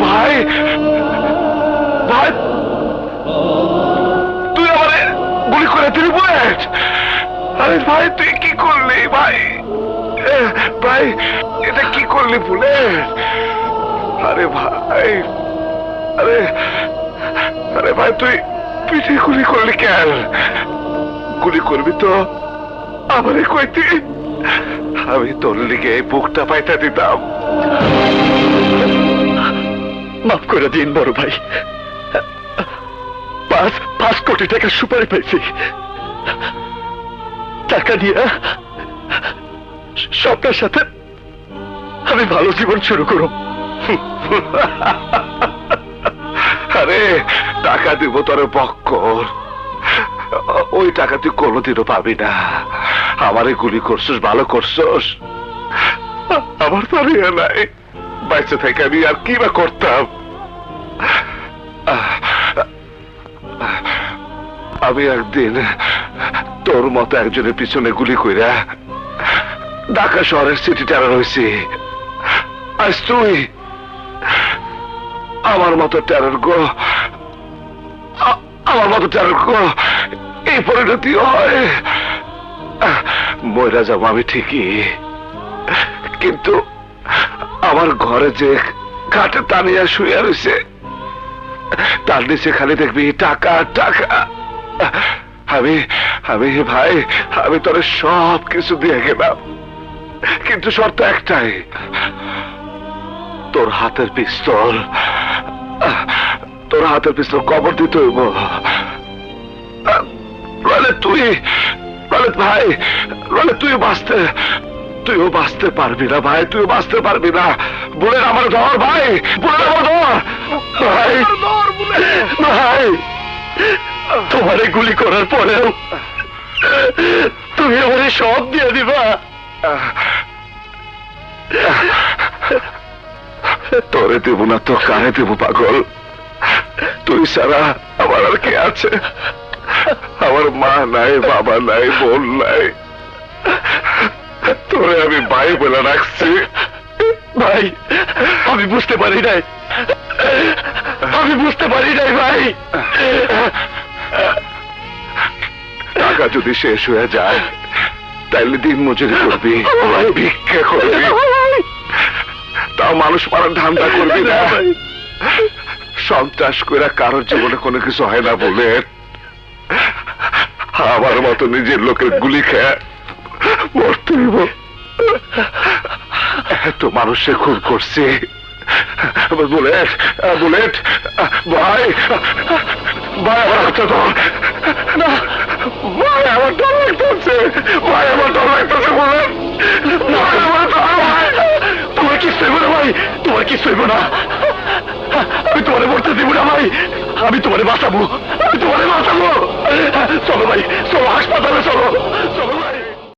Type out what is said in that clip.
ভাই ভাই তুই আমারে গুলি করে দিলি বুলেট। আরে ভাই তুই কি করলি ভাই? ভাই এটা কি করলি বুলেট? আরে ভাই আরে আরে ভাই তুই পিঠে গুলি করলি কেন? গুলি করবি তো আমারে কইতি, আমি তোর লিগে এই বুকটা পাইতা দিতাম। মাফ করে দিন বড় ভাই, 5 কোটি টাকা সুপারি পাইছি, টাকা দিয়ে স্বপ্নের সাথে আমি ভালো জীবন শুরু করব। আরে টাকা দিব তোর বক্কর, ওই টাকা তুই কোনোদিনও পাবি না। আমারে গুলি করছস, ভালো করছস, আমার তো আর ইয়ে নাই, বাইচে থেকে আমি আর কি বা করতাম। আমি একদিন তোর মতো একজনের পিছনে গুলি কইরা ঢাকা শহরের সিটি টেরার হয়েছি। আজ তুই আমার মতো টেরার গো, আমার মতো টেরার গো এই পরিণতি হয়। মইরা যাবো আমি ঠিকই, কিন্তু আমার ঘরে যে খাটে টানিয়া শুয়ে রয়েছে তার নিচে খালি দেখবি টাকা টাকা। আমি আমি ভাই আমি তোর সব কিছু দিয়ে গেলাম, কিন্তু শর্ত একটাই, তোর হাতের পিস্তল কবর দিতে হইব। ভাই তুইও বাঁচতে পারবি না ভাই, তুইও বাঁচতে পারবি না। বলে আমার ধর ভাই, বলে আমার ধর ভাই, ভাই তোমারে গুলি করার পরেও তুমি আমারে সব দিয়ে দিবা? তোরে দেব না তো কারে দেব পাগল? তুই ছাড়া আমার আর কে আছে? আমার মা নাই, বাবা নাই, বোন নাই, তোরে আমি ভাই বলে রাখছি। ভাই আমি বুঝতে পারি নাই, ভাই। টাকা যদি শেষ হয়ে যায় তাইলে দিন মজুরি করবি, ভিক্ষা করবি, তাও মানুষ মারার ধান্দা করবি না। সন্ত্রাস করে কারোর জীবনে কোনো কিছু হয় না বলে আমার মতো নিজের লোকের গুলি খেয়ে মরতে হইব। এত মানুষের খুন করছে। বুলেট বুলেট ভাই ভাই আমার হাতটা ধর না, ভাই আমার ডর লাগতেছে, ভাই আমার ডর লাগতেছে। বুলেট তোমার কি সইব না ভাই, তোমার কি সইব না? আমি তোমারে মরতে দিব না ভাই, আমি তোমারে বাঁচাবো, চলো ভাই, চলো হাসপাতালে চলো।